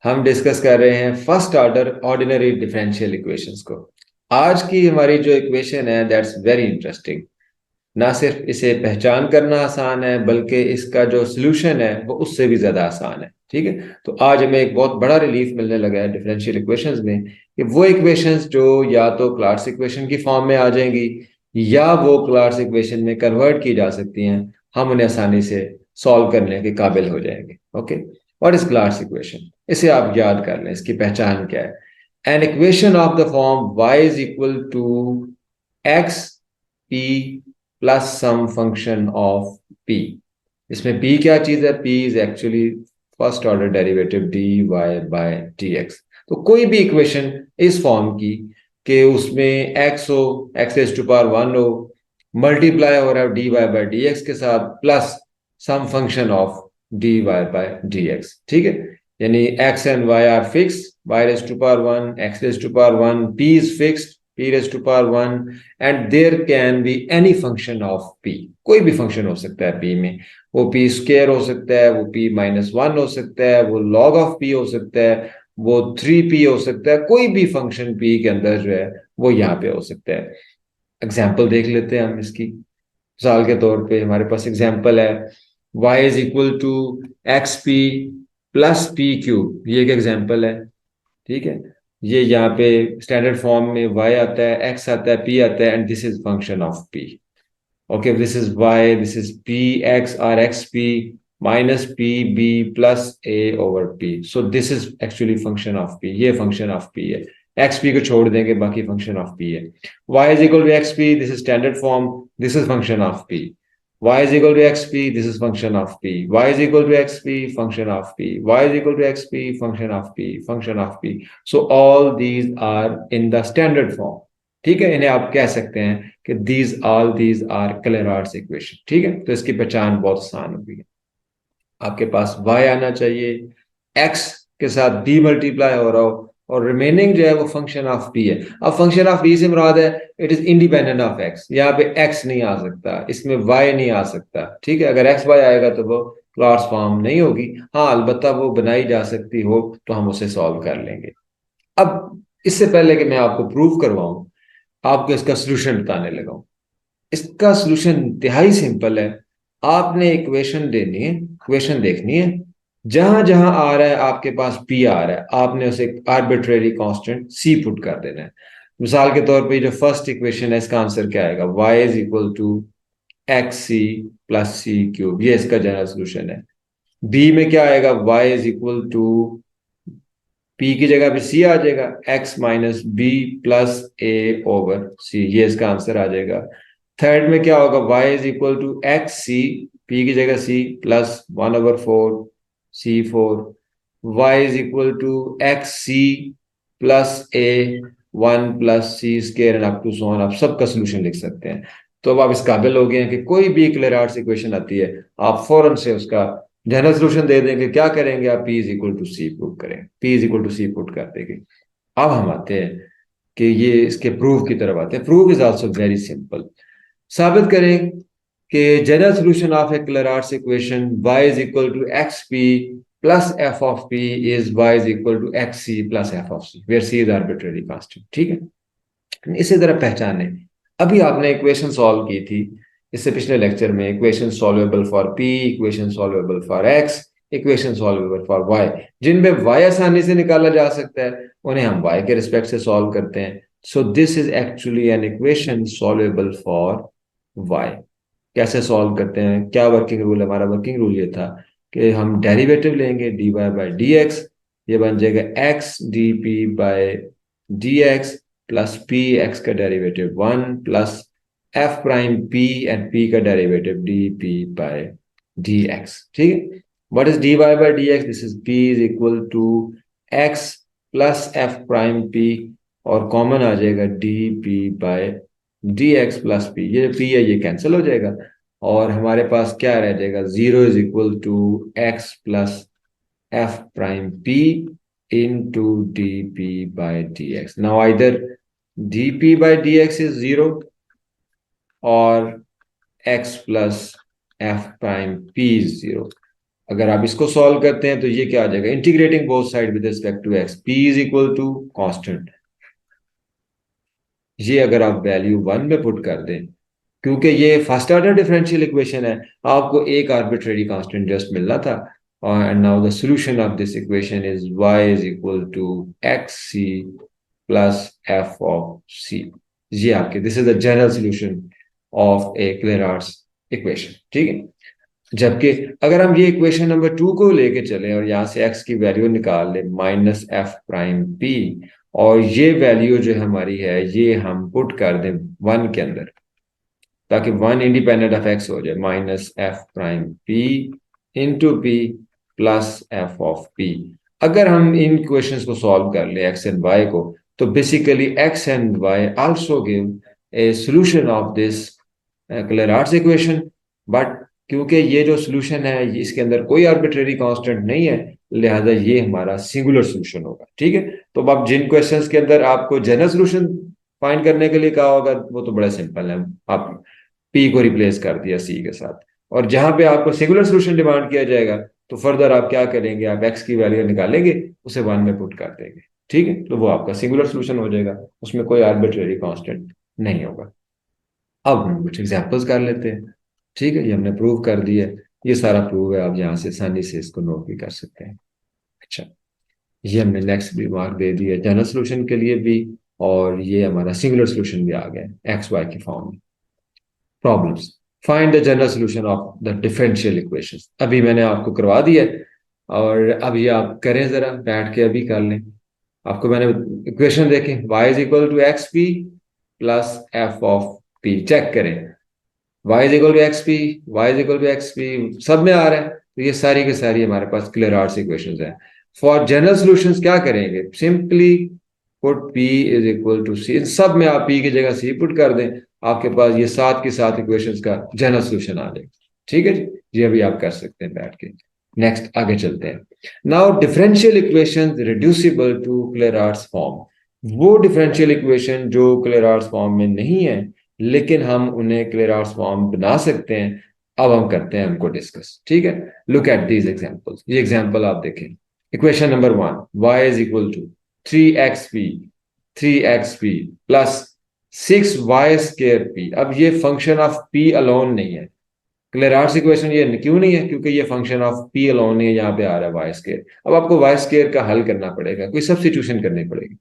हम डिस्कस कर रहे हैं first order ordinary differential equations को। आज की हमारी जो इक्वेशन है दैट्स वेरी इंटरेस्टिंग। ना सिर्फ इसे पहचान करना आसान है बल्कि इसका जो सोल्यूशन है वो उससे भी ज्यादा आसान है। ठीक है, तो आज हमें एक बहुत बड़ा रिलीफ मिलने लगा है डिफरेंशियल इक्वेशंस में कि वो इक्वेशंस जो या तो क्लास इक्वेशन की फॉर्म में आ जाएंगी या वो क्लास इक्वेशन में कन्वर्ट की जा सकती हैं, हम उन्हें आसानी से सॉल्व करने के काबिल हो जाएंगे। Okay, what is class equation? इसे आप याद कर लें, इसकी पहचान क्या है। An equation of the form y is equal to x p plus some function of p। इसमें p क्या चीज है? p is actually first order derivative dy by dx। तो कोई भी इक्वेशन इस फॉर्म की कि उसमें x हो, x रेज़ टू पावर 1 हो, मल्टीप्लाई हो रहा है dy बाय dx के साथ plus some function of dy by dx। ठीक है, यानी x and y are fix, y raise to power 1, x raise to power 1, p is fixed, p raise to power 1, and there can be any function of p। कोई भी function हो सकता है p में। वो p स्क्वायर हो सकता है, वो p माइनस 1 हो सकता है, वो log ऑफ p हो सकता है, वो 3p हो सकता है। कोई भी फंक्शन p के अंदर जो है वो यहाँ पे हो सकता है। एग्जाम्पल देख लेते हैं हम इसकी। मिसाल के तौर पे हमारे पास एग्जाम्पल है y is equal to x p plus p cube. ये एक एग्जाम्पल है। ठीक है, ये यहाँ पे स्टैंडर्ड फॉर्म में y आता है, x आता है, p आता है, and this is function of p। Okay, this is y, this is px or xp minus pb plus a over p. So this is actually function of p. ये function of p है। xp को छोड़ देंगे, बाकी function of p है। y is equal to xp, this is standard form, this is function of p। y is equal to xp, this is function of p। y is equal to xp, function of p। y is equal to xp, function of p, function of p। So all these are in the standard form। ठीक है, इन्हें आप कह सकते हैं कि these are क्लेरार्ड्स equation. ठीक है, तो इसकी पहचान बहुत आसान होगी। आपके पास y आना चाहिए, x के साथ b मल्टीप्लाई हो रहा हो, और रिमेनिंग जो है वो फंक्शन ऑफ p है। अब फंक्शन ऑफ p से मुराद है it is independent of x। यहाँ पे x नहीं आ सकता, इसमें y नहीं आ सकता। ठीक है, अगर x y आएगा तो वो क्लास फॉर्म नहीं होगी। हाँ, अलबत्ता वो बनाई जा सकती हो तो हम उसे सॉल्व कर लेंगे। अब इससे पहले कि मैं आपको प्रूव करवाऊं, आपको इसका सोल्यूशन बताने लगा हूं। इसका सोल्यूशन इंतहाई सिंपल है। आपने इक्वेशन देनी है, इक्वेशन देखनी है, जहां जहां आ रहा है आपके पास p आ रहा है, आपने उसे आर्बिट्रेरी कांस्टेंट c पुट कर देना है। मिसाल के तौर पे जो फर्स्ट इक्वेशन है इसका आंसर क्या आएगा? y is equal to x c plus c cube. ये इसका जनरल सोल्यूशन है। b में क्या आएगा? y is equal to p की जगह पे c आ जाएगा, x minus b plus a over c। ये इसका आंसर आ जाएगा। थर्ड में क्या होगा? y is equal to x c, p की जगह c plus 1/4 c4। y is equal to x c plus a 1 plus c square and up to so on. आप सबका सोल्यूशन लिख सकते हैं। तो अब आप इस काबिल हो गए हैं कि कोई भी क्लेरार्ड्स इक्वेशन आती है, आप फौरन से उसका जनरल सोल्यूशन दे देंगे। क्या करेंगे आप? p is equal to c put करें, p is equal to c put कर देंगे। अब हम आते हैं कि ये इसके प्रूफ की तरफ आते हैं। Proof is also very simple. साबित करें कि general solution of a Clairaut's equation y is equal to x p plus f of p is y is equal to x c plus f of c, where c is arbitrary constant. ठीक है, इसी तरह पहचाने। अभी आपने equation solve की थी इससे पिछले लेक्चर में, equation solvable for p, equation solvable for x, equation solvable for y। जिनमें y आसानी से निकाला जा सकता है उन्हें हम y के रिस्पेक्ट से सॉल्व करते हैं। So this is actually an equation solvable for y। कैसे सॉल्व करते हैं, क्या वर्किंग रूल है? हमारा वर्किंग रूल ये था कि हम डेरिवेटिव लेंगे dy बाय dx। ये बन जाएगा x dp by dx plus p x का derivative 1 plus f prime p and p का डेरिवेटिव dp बाय dx। ठीक है, what is dy by dx? This is p is equal to x plus f prime p, और common आ जाएगा dp by dx plus p। ये p है ये cancel हो जाएगा, और हमारे पास क्या रह जाएगा? 0 is equal to x plus f prime p into dp by dx। Now either dp by dx is 0 or x plus f prime p is 0। अगर आप इसको सॉल्व करते हैं तो ये क्या आ जाएगा, integrating both side with respect to x, p is equal to constant. ये अगर आप वैल्यू 1 में पुट कर दें, क्योंकि ये फर्स्ट ऑर्डर डिफरेंशियल इक्वेशन है, आपको एक आर्बिट्रेरी कांस्टेंट जस्ट मिलना था। And now the solution of this equation is y is equal to x c plus f of c. ये आपके, this is the general solution of a Clairaut's equation, ठीक है। जबकि अगर हम ये इक्वेशन नंबर 2 को लेके चले और यहाँ से x की वैल्यू निकाल ले माइनस एफ प्राइम पी, और ये वैल्यू जो हमारी है ये हम पुट कर दें 1 के अंदर, ताकि 1 इंडिपेंडेंट ऑफ x हो जाए, minus F prime P into P plus f of P. अगर हम इन इक्वेशंस को सॉल्व कर ले x एंड y को, तो basically x and y also give a solution of this Clairaut's equation. But क्योंकि ये जो सॉल्यूशन है इसके अंदर कोई आर्बिट्रेरी कांस्टेंट नहीं है, लिहाजा ये हमारा सिंगुलर सॉल्यूशन होगा, ठीक है। तो अब जिन क्वेश्चंस के अंदर आपको जनरल सॉल्यूशन फाइंड करने के लिए कहा होगा, वो तो बड़ा सिंपल है, आप पी को रिप्लेस कर दिया सी के साथ। और जहां पे आपको सिंगुलर सॉल्यूशन डिमांड किया जाएगा, तो फर्दर आप क्या करेंगे, आप एक्स की वैल्यू निकालेंगे, उसे 1 में पुट कर देंगे, ठीक है। तो वो आपका सिंगुलर सॉल्यूशन हो जाएगा, उसमें कोई आर्बिट्रेरी कांस्टेंट नहीं होगा। अब हम कुछ एग्जांपल्स कर लेते हैं, ठीक है। ये हमने प्रूव कर दिया, ये सारा प्रूव है, आप यहाँ से आसानी से इसको नोट भी कर सकते हैं। अच्छा, ये हमने नेक्स्ट भी मार्क दे दिया जनरल सॉल्यूशन के लिए भी, और ये हमारा सिंगुलर सॉल्यूशन भी आ गया एक्स वाई के फॉर्म में। Problems, find the general solution of the differential equations, अभी मैंने आपको करवा दिया है, और अभी आप करें जरा बैठ के, अभी कर लें। आपको मैंने इक्वेशन देखें, y is equal to x p plus f of p, check करें y is equal to x p, y is equal to x p, सब में आ रहा है, तो ये सारी की सारी हमारे पास क्लेरार्ट्स इक्वेशंस है। फॉर जनरल सॉल्यूशंस क्या करेंगे, simply put p is equal to c, इन सब में आप p की जगह c पुट कर दें, आपके पास ये 7 की 7 इक्वेशंस का जनरल सॉल्यूशन आ जाएगा, ठीक है जी। ये अभी आप कर सकते हैं बैठ के। नेक्स्ट आगे चलते हैं। Now differential equation reducible to Clairaut's form, वो डिफरेंशियल इक्वेशन जो क्लेरार्ट्स फॉर्म में नहीं है, लेकिन हम उन्हें क्लेरार्ट्स फॉर्म बना सकते हैं। अब हम करते हैं उनको डिस्कस, ठीक है। लुक एट दीज एग्जांपल्स, ये एग्जांपल आप देखें। Equation number 1, y is equal to 3xp 3xp plus 6y square p। अब ये फंक्शन ऑफ p अलोन नहीं है, क्लेरार्ट्स इक्वेशन ये क्यों नहीं है, क्योंकि ये फंक्शन ऑफ p अलोन नहीं है, यहाँ पे आ रहा है वाई स्केयर। अब आपको वाई स्केयर का हल करना पड़ेगा, कोई सब्स्टिट्यूशन करनी पड़ेगी।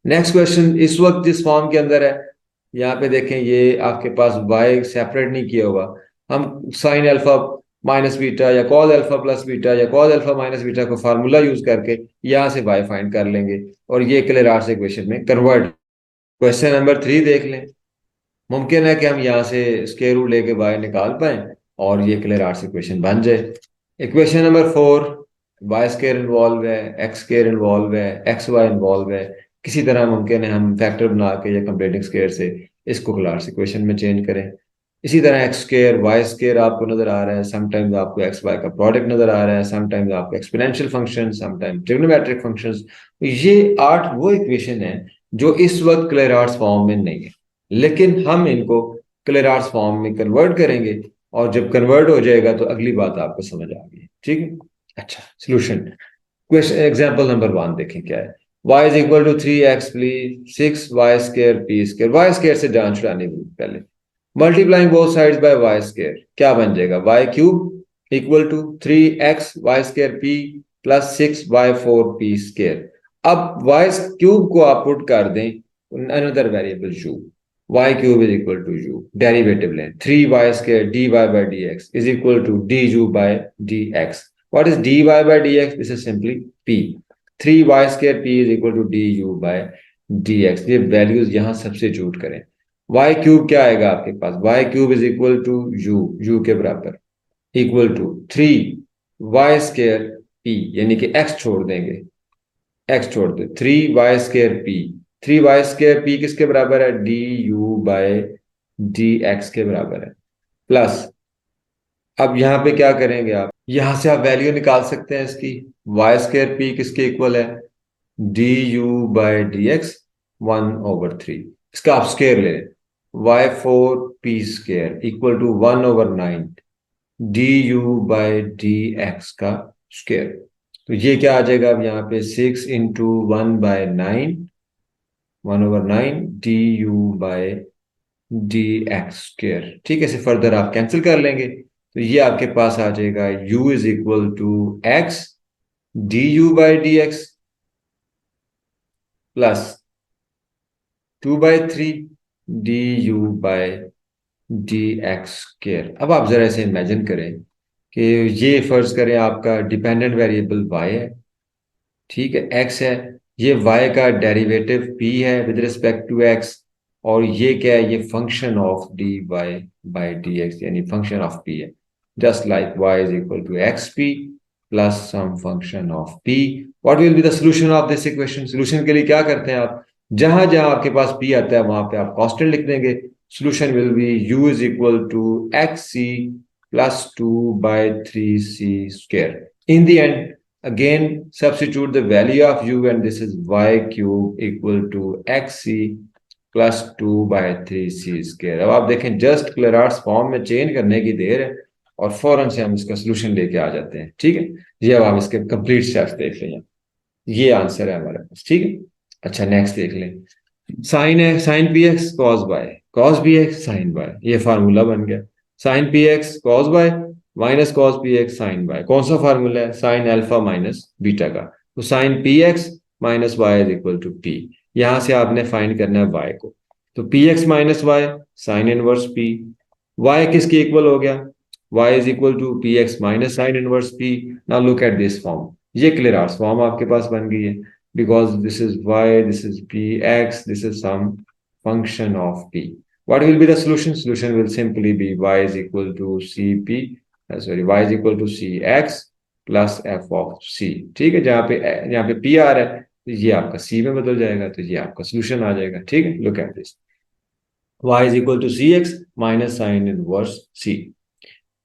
नेक्स्ट क्वेश्चन इस वक्त जिस फॉर्म के अंदर है, यहाँ पे देखें ये आपके पास y सेपरेट नहीं किया हुआ, हम साइन अल्फा माइनस बीटा या कॉस अल्फा प्लस बीटा या कॉस अल्फा माइनस बीटा को फार्मूला यूज करके यहाँ से y फाइंड कर लेंगे, और ये क्लेरार्ट्स इक्वेशन में कन्वर्ट। क्वेश्चन नंबर 3 देख लें, मुमकिन है कि हम यहाँ से स्क्वायर रूट लेके y निकाल पाए और ये क्लेरार्ट्स इक्वेशन बन जाए। Equation number 4, y square involve है, एक्स स्क्वायर इन्वॉल्व है, एक्स वाई इन्वॉल्व है, किसी तरह मुमकिन है हम फैक्टर बना के या कंप्लीटिंग स्क्वायर से इसको क्लास इक्वेशन में चेंज करें। इसी तरह एक्स स्क्वायर वाई स्क्वायर आपको नजर आ रहा है, समटाइम्स आपको एक्स वाई का प्रोडक्ट नजर आ रहा है, समटाइम्स आपको exponential function, sometimes trigonometric functions. ये 8 वो इक्वेशन है जो इस वक्त क्लेरार्ट्स फॉर्म में नहीं है, लेकिन हम इनको क्लेरार्ट्स फॉर्म में कन्वर्ट करेंगे, और जब कन्वर्ट हो जाएगा तो अगली बात आपको समझ आ गई, ठीक है। अच्छा, सोल्यूशन, क्वेश्चन एग्जांपल नंबर 1 देखें क्या है। y is equal to 3x plus 6y square p square, y square से जान छुड़ानी पहले, multiplying both sides by y square, क्या बन जाएगा, y cube equal to 3x y square p plus 6y4 p square. अब y क्यूब को आप पुट कर दें another variable u, y cube is equal to u, derivative लें 3y square dy by dx is equal to du by dx। What is dy by dx? This is simply p. 3y square p is equal to du by dx। ये values यहां substitute करें, y cube क्या आएगा आपके पास, y cube is equal to u के बराबर equal to 3y square p, यानी कि x छोड़ देंगे, x छोड़ दे, 3y square p, 3y square p किसके बराबर है, du by dx के बराबर है, प्लस अब यहां पे क्या करेंगे आप, यहां से आप वैल्यू निकाल सकते हैं इसकी, वाई स्क्र पी किसके इक्वल है, d u by d x 1/3, इसका आप स्क्वायर ले लें, y4 p square equal to 1/9 d u by d x का स्क्वायर। तो ये क्या आ जाएगा अब यहाँ पे 6 into 1/9 1/9 d u by d x square. ठीक है, इसे फर्दर आप कैंसिल कर लेंगे तो ये आपके पास आ जाएगा u is equal to x d u by d x plus 2/3 d u by d x square. अब आप जरा इसे इमेजिन करें कि ये फर्ज करें आपका डिपेंडेंट वेरिएबल y है, ठीक है, x है, ये y का डेरिवेटिव p है विद रिस्पेक्ट टू x, और ये क्या है, ये function of dy by dx यानी फंक्शन ऑफ p है। Just like y is equal to xp plus some function of p। What will be the solution of this equation? Solution के लिए क्या करते हैं आप, जहां जहां आपके पास p आता है वहां पे आप कांस्टेंट लिख देंगे। Solution will be u is equal to xc plus 2/3c square. In the end, again substitute the value of u and this is y cube equal to xc plus 2/3c square। अब आप देखें just क्लेरार्स form में change करने की देर है और फौरन से हम इसका सोल्यूशन लेके आ जाते हैं। ठीक है, ये अब आप इसके कंप्लीट स्टेप्स देख लें, ये आंसर है हमारे पास। ठीक है, अच्छा नेक्स्ट देख लें। साइन है, sine p x cos by, cos b x sine by, ये फार्मूला बन गया। Sine p x cos by minus cos p x sine by, कौन सा फार्मूला है, साइन अल्फा माइनस बीटा का। तो sine p x minus y is equal to p, यहां से आपने फाइंड करना है वाई को। तो p x minus y sine inverse p, y किसके इक्वल हो गया, y is equal to p x minus sine inverse p. Now look at this form, ये क्लियर आर्ट्स फॉर्म आपके पास बन गई है, because this is y, this is px, this is some function of p. What will be the solution? Solution will simply be y is equal to cp, y is equal to cx plus f of c। ठीक है, जहाँ पे p आ रहा है तो ये आपका c में बदल जाएगा, तो ये आपका सोल्यूशन आ जाएगा। ठीक है, look at this, y is equal to cx minus sin inverse c।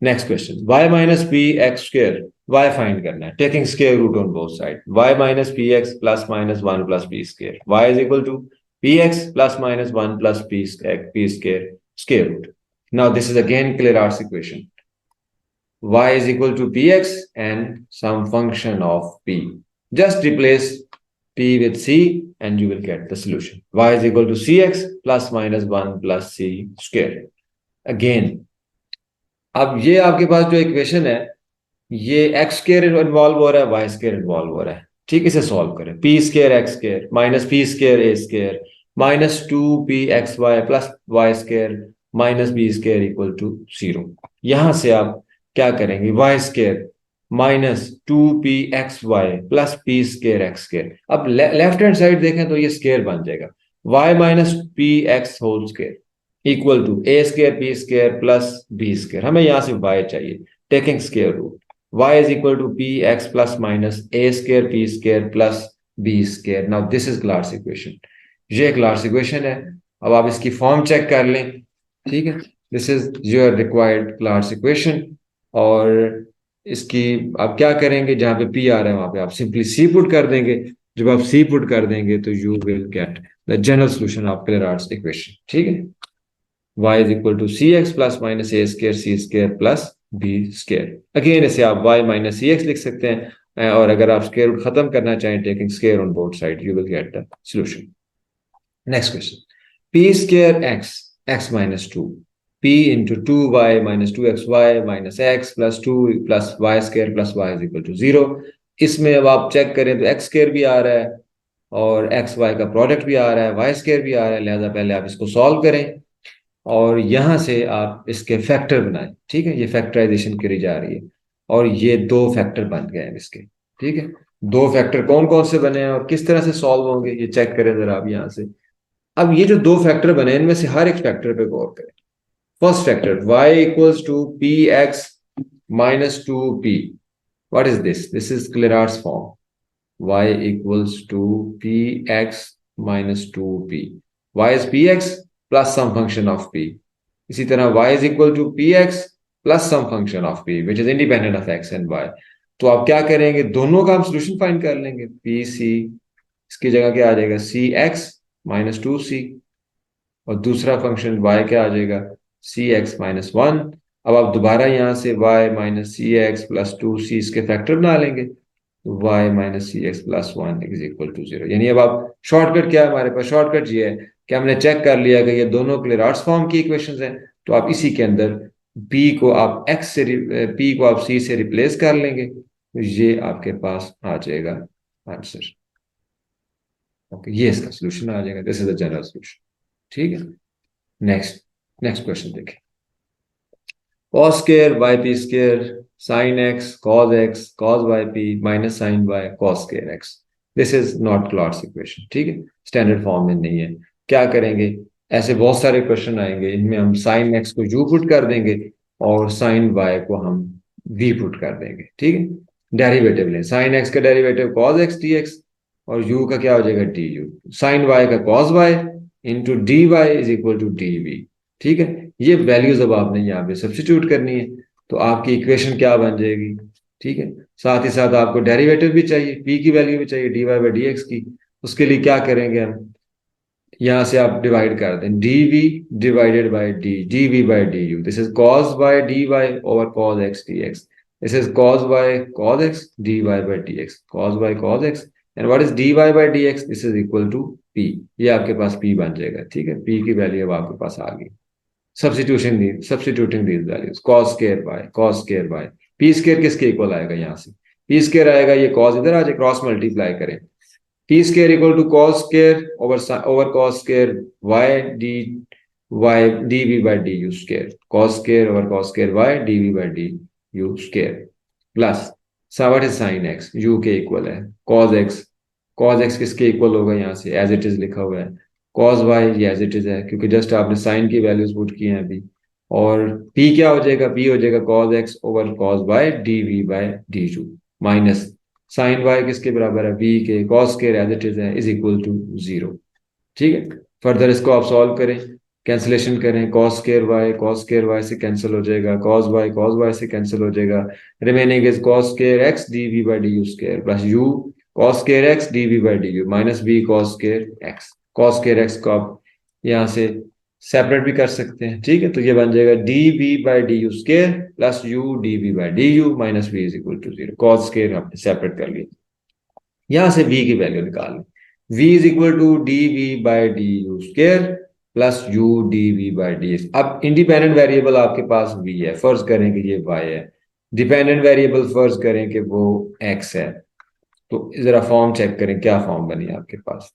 Next question, y minus p x square, y find करना है taking square root on both side. y minus p x plus minus 1 plus p square, y is equal to p x plus minus 1 plus p square square root. Now this is again Clairaut's equation, y is equal to px and some function of p, just replace p with c and you will get the solution। y is equal to cx plus minus 1 plus c square। again अब ये आपके पास जो equation है, ये x square involve हो रहा है, Y square involve हो रहा है। ठीक, इसे सॉल्व करें, p square x square minus p square a square minus 2p(xy) plus y square minus b square equal to 0। यहां से आप क्या करेंगे, y square minus 2p(xy) plus p square x square. अब लेफ्ट हैंड साइड देखें तो ये square बन जाएगा, y minus p x whole square equal to a square p square plus b square. हमें यहां से y चाहिए, taking square root, y is equal to p x plus minus a square p square plus b square. Now this is class equation, ये Clairaut's equation है। अब आप इसकी form check कर लें। ठीक है, this is your required class equation, और इसकी आप क्या करेंगे, जहां पे p आ रहा है वहां पे आप सिंपली c पुट कर देंगे। जब आप c पुट कर देंगे तो you will get the general solution of clear arts equation. ठीक है, y is equal to cx plus minus a square c square plus b square। Again इसे आप y minus cx लिख सकते हैं, और अगर आप स्क्वायर रूट खत्म करना चाहें taking square on both side you will get the solution. Next question, p square x x minus 2 p into 2y minus 2xy minus x plus 2 plus y square plus y is equal to 0। इसमें अब आप check करें तो x square भी आ रहा है और x Y का प्रोडक्ट भी आ रहा है, वाई स्क्वायर भी आ रहा है, लिहाजा पहले आप इसको सॉल्व करें और यहां से आप इसके फैक्टर बनाएं। ठीक है, ये फैक्टराइजेशन करी जा रही है और ये दो फैक्टर बन गए हैं इसके। ठीक है, दो फैक्टर कौन कौन से बने हैं और किस तरह से सॉल्व होंगे ये चेक करें जरा आप यहां से। अब ये जो दो फैक्टर बने हैं इनमें से हर एक फैक्टर पे गौर करें। First factor y equals to p x minus 2p, what is this, this is Clairaut's form, y equals to p x minus 2p, y is px plus some function of p। इसी तरह y is equal to p x plus some function of p which is independent of x and y। तो आप क्या करेंगे, दोनों का हम solution find कर लेंगे, पी सी, इसकी जगह क्या आ जाएगा, सी एक्स माइनस 2c, और दूसरा फंक्शन y क्या आ जाएगा, सी एक्स माइनस 1। अब आप दोबारा यहाँ से y minus c x plus two c इसके फैक्टर बना लेंगे, y minus c x plus one is equal to zero. यानी अब आप शॉर्टकट क्या है हमारे पास, शॉर्टकट ये है कि हमने चेक कर लिया कि ये दोनों क्लेरार्ट्स फॉर्म की इक्वेशंस हैं, तो आप इसी के अंदर p को आप p को आप c से रिप्लेस कर लेंगे, तो ये आपके पास आ जाएगा आंसर। ओके, ये इसका सोल्यूशन आ जाएगा, this is the general solution. ठीक है, नेक्स्ट नेक्स्ट क्वेश्चन देखें। cos square yp square sin x cos yp minus sin y cos square x, this is not clots equation. ठीक है, स्टैंडर्ड फॉर्म में नहीं है। क्या करेंगे, ऐसे बहुत सारे क्वेश्चन आएंगे, इनमें हम sin x को u पुट कर देंगे और sin y को हम v पुट कर देंगे। ठीक है, डेरिवेटिव लें, sin x का डेरिवेटिव cos x dx और u का क्या हो जाएगा du, sin y का cos y into d y is equal to d v. ठीक है, ये वैल्यूज अब आपने यहाँ पे सब्स्टिट्यूट करनी है, तो आपकी इक्वेशन क्या बन जाएगी। ठीक है, साथ ही साथ आपको डेरिवेटिव भी चाहिए, p की वैल्यू भी चाहिए d y by d x की। उसके लिए क्या करेंगे हम, यहाँ से आप डिवाइड कर दें, d v divided by d v by d u, this is cos by d y over cos x d x, this is cos by cos x d y by d x, cos by cos x and what is d y by d x, this is equal to p। ये आपके पास p बन जाएगा। ठीक है, p की value अब आपके पास आ गई। Substituting these values, cos square by p square किसके इक्वल आएगा, यहाँ से p स्क्वायर आएगा, ये cos इधर आ जाए, क्रॉस मल्टीप्लाई करें, p square equal to cos square over cos square y d v by d u square, cos square over cos square y d v by d u square plus what is sin x, u के equal है cos x किसके equal होगा, यहाँ से as it is लिखा हुआ है, cos y ये एज इट इज है क्योंकि जस्ट आपने साइन की वैल्यूज पुट की हैं अभी, और p क्या हो जाएगा, p हो जाएगा cos x over cos y d v by d u minus sine y किसके बराबर है, v के, cos square as it is है इज इक्वल टू जीरो। ठीक है, फर्दर इसको आप सॉल्व करें, कैंसिलेशन करें, cos स्क्वायर y से कैंसिल हो जाएगा, cos y से कैंसिल हो जाएगा, remaining is cos square x d v by d u square plus u cos square x d v by d u minus b cos square x को आप यहाँ से सेपरेट भी कर सकते हैं। ठीक है, तो ये बन जाएगा d v by d u square plus u d v by d u minus v is equal to zero, cos square आपने सेपरेट कर लिया, यहाँ से v की वैल्यू निकाल लें, v is equal to d v by d u square plus u d v by d x. अब independent variable आपके पास v है, फर्ज करें कि ये y है, डिपेंडेंट वेरिएबल फर्ज करें कि वो x है, तो जरा फॉर्म चेक करें क्या फॉर्म बनी आपके पास,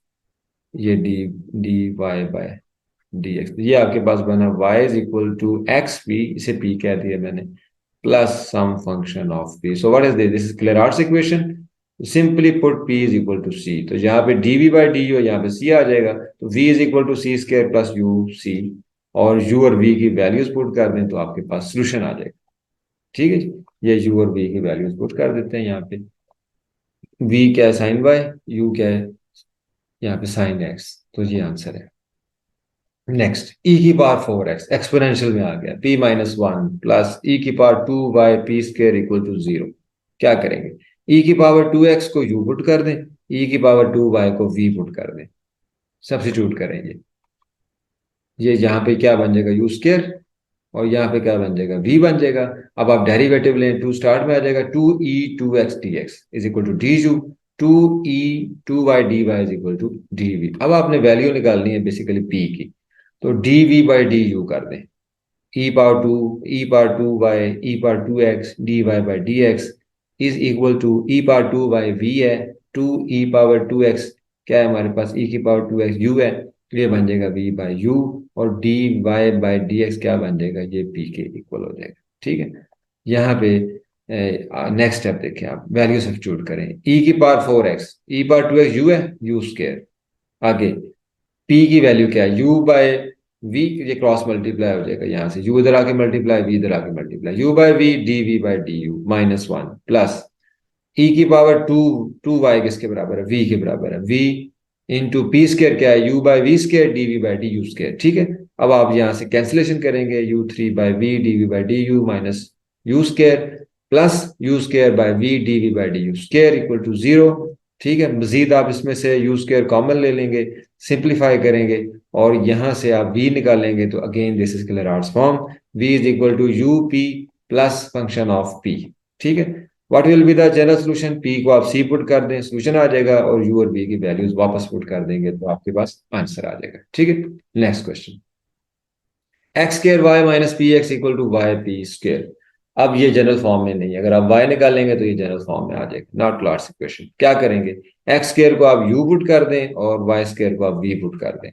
ये d y by d x, ये आपके पास बना y is equal to x p, इसे p कह दिया मैंने, plus some function of p। So what is this is Clairaut's equation, simply put p is equal to c, तो यहाँ पे dv बाई डी यू, यहाँ पे c आ जाएगा, तो v is equal to c square plus u c, और u और v की वैल्यूज पुट कर दें तो आपके पास सोल्यूशन आ जाएगा। ठीक है जी, ये u और v की वैल्यूज पुट कर देते हैं, यहाँ पे v क्या है साइन y, u क्या है यहाँ पे साइन x, तो ये आंसर है। नेक्स्ट e की पावर 4x एक्सपोनेंशियल में आ गया, p minus one plus e की power 2y p square equal to zero. क्या करेंगे, e की पावर 2x को u पुट कर दें, e की पावर 2y को v पुट कर दें, सब्स्टिट्यूट करेंगे, ये यहाँ पे क्या बन जाएगा u स्क्वायर और यहाँ पे क्या बन जाएगा v बन जाएगा। अब आप डेरिवेटिव लें, टू स्टार्ट में आ जाएगा 2e 2x dx is equal to du 2e 2y dy is equal to dv। अब आपने वैल्यू निकालनी है बेसिकली p की, तो dv बाई डी यू कर दें, e power 2y e power 2x dy by d x is equal to e power 2y v है, 2e power 2x क्या है हमारे पास, e की पावर 2x u है, ये बन जाएगा v बाई यू, और dy बाई डी एक्स क्या बन जाएगा, ये p के इक्वल हो जाएगा। ठीक है, यहाँ पे नेक्स्ट स्टेप देखें, आप वैल्यू सब्स्टिट्यूट करें, e की power 4x e power 2x u है, u स्क्वायर, आगे p की वैल्यू क्या है, u बाय v, ये क्रॉस मल्टीप्लाई हो जाएगा, यहाँ से u इधर आके मल्टीप्लाई, v इधर आके multiply, u by v d v by d u minus one plus e की पावर 2y किसके बराबर है, v के बराबर है, v इंटू पी स्क्वायर क्या है, u by v square d v by d u square. ठीक है, अब आप यहाँ से कैंसिलेशन करेंगे, u3 by v d v by d u minus u square plus u square by v d v by d u square equal to zero. ठीक है, मजीद आप इसमें से यू स्क्वायर कॉमन ले लेंगे, सिंप्लीफाई करेंगे और यहां से आप v निकालेंगे, तो again this is Clairaut's form, v is equal to u p plus function of p। ठीक है, what will be the general solution? p को आप c पुट कर दें, सोल्यूशन आ जाएगा, और u और v की वैल्यूज वापस पुट कर देंगे तो आपके पास आंसर आ जाएगा। ठीक है, next question, x square y minus p x equal to y p square. अब ये जनरल फॉर्म में नहीं है, अगर आप y निकालेंगे तो ये जनरल फॉर्म में आ जाएगा, नॉट क्लास इक्वेशन। क्या करेंगे, एक्स स्केयर को आप u पुट कर दें और वाई स्केयर को आप v पुट कर दें।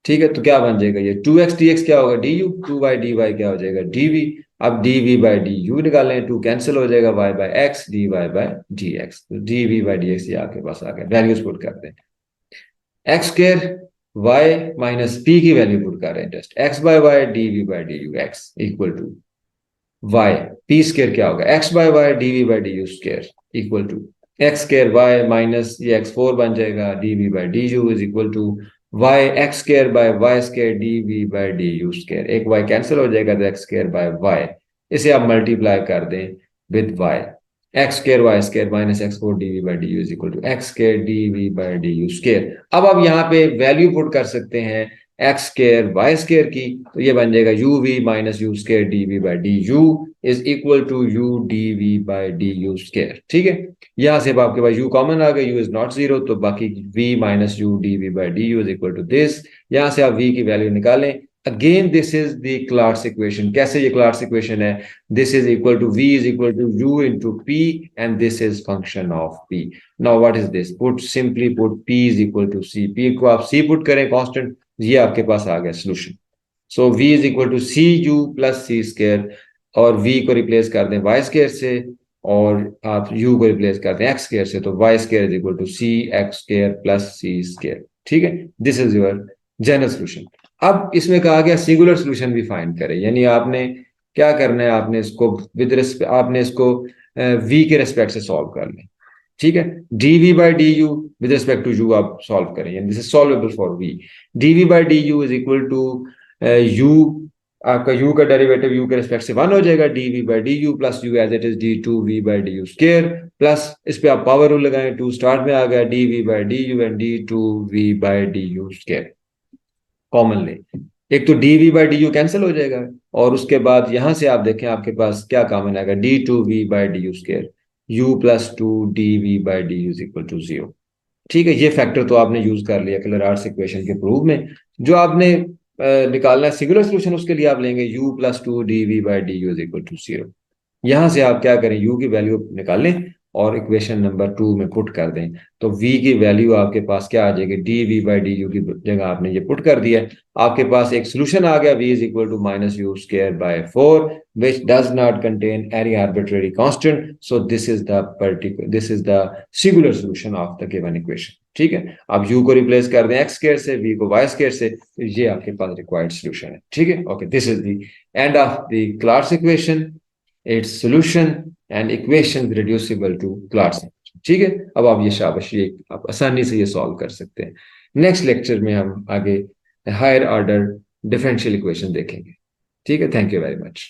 ठीक है, तो क्या बन जाएगा, ये 2x dx क्या होगा, du, 2y dy क्या हो जाएगा, dv। अब dv बाई du निकालें, 2 कैंसिल हो जाएगा, y by x, dy by dx, तो dv बाई dx ये आपके पास आ गया, वैल्यूज पुट करते हैं। X square y minus p की वैल्यू पुट कर रहे हैं, just x by y dv by du x equal to y, p square क्या होगा, x by y dv by du square equal to x square y minus ये x4 बन जाएगा, dv by du is equal to y x square by y square dv by du square, एक y cancel हो जाएगा तो x square by Y, इसे आप multiply कर दें with y, x square y square minus x4 dv by du is equal to x square dv by du square. अब आप यहाँ पे वैल्यू पुट कर सकते हैं एक्स स्केयर वाई स्केयर की, तो ये बन जाएगा u v minus u square d v by d u is equal to u d v by d u square. ठीक है, यहां से अब आपके पास u कॉमन आ गया, u इज नॉट जीरो, तो बाकी v minus u d v by d u is equal to this. यहां से आप v की वैल्यू निकालें, again this is the Clairaut's equation. कैसे ये क्लार्क्स इक्वेशन है, this is equal to v is equal to u into p and this is function of p। Now what is this, put simply put p is equal to c, p को आप c put करें constant, ये आपके पास आ गया solution. So v is equal to c u plus c square, और v को रिप्लेस कर दें y स्केयर से, और आप u को रिप्लेस कर दें x स्केयर से, तो y square is equal to c x square plus c square. ठीक है, this is your general solution. अब इसमें कहा गया सिंगुलर सोल्यूशन भी फाइंड करें, यानी आपने क्या करना है, आपने इसको विद रिस्पेक्ट, आपने इसको v के रेस्पेक्ट से सॉल्व कर लें। ठीक है, dv by d u with respect to u आप सॉल्व करें, यानी this is solvable for v। dv by d u is equal to u, आपका u का डेरिवेटिव u के रिस्पेक्ट से 1 हो जाएगा, dv by d u plus u as it is d2v by d u square, plus इस पे आप power rule लगाएं, 2 स्टार्ट में आ गया, dv by d you and d2v by d u square common ले, एक तो dv by d you cancel हो जाएगा, और उसके बाद यहां से आप देखें आपके पास क्या कॉमन आएगा, d2v by d u square, u plus two dv by d u is equal to 0। ठीक है, ये फैक्टर तो आपने यूज कर लिया क्लरार्ट्स इक्वेशन के प्रूफ में। जो आपने निकालना है सिंगुलर सोल्यूशन, उसके लिए आप लेंगे u plus two dv by d u is equal to 0। यहां से आप क्या करें, u की वैल्यू निकाल लें और इक्वेशन नंबर 2 में पुट कर दें, तो v की वैल्यू आपके पास क्या आ जाएगी, dv बाई डी यू की जगह आपने ये पुट कर दिया, आपके पास एक सोल्यूशन आ गया, v is equal to minus u square by 4 which does not contain any arbitrary constant, so this is the singular solution of the given equation। ठीक है, आप u को रिप्लेस कर दें x स्क्वायर से, v को y स्क्वायर से, तो ये आपके पास रिक्वायर्ड सोल्यूशन है। ठीक है, okay, this is the end of the Clairaut's equation, its solution and equation reducible to Clairaut's. ठीक है, अब आप ये शाबाश, ये आप आसानी से ये सॉल्व कर सकते हैं। नेक्स्ट लेक्चर में हम आगे हायर ऑर्डर डिफरेंशियल इक्वेशन देखेंगे। ठीक है, थैंक यू वेरी मच।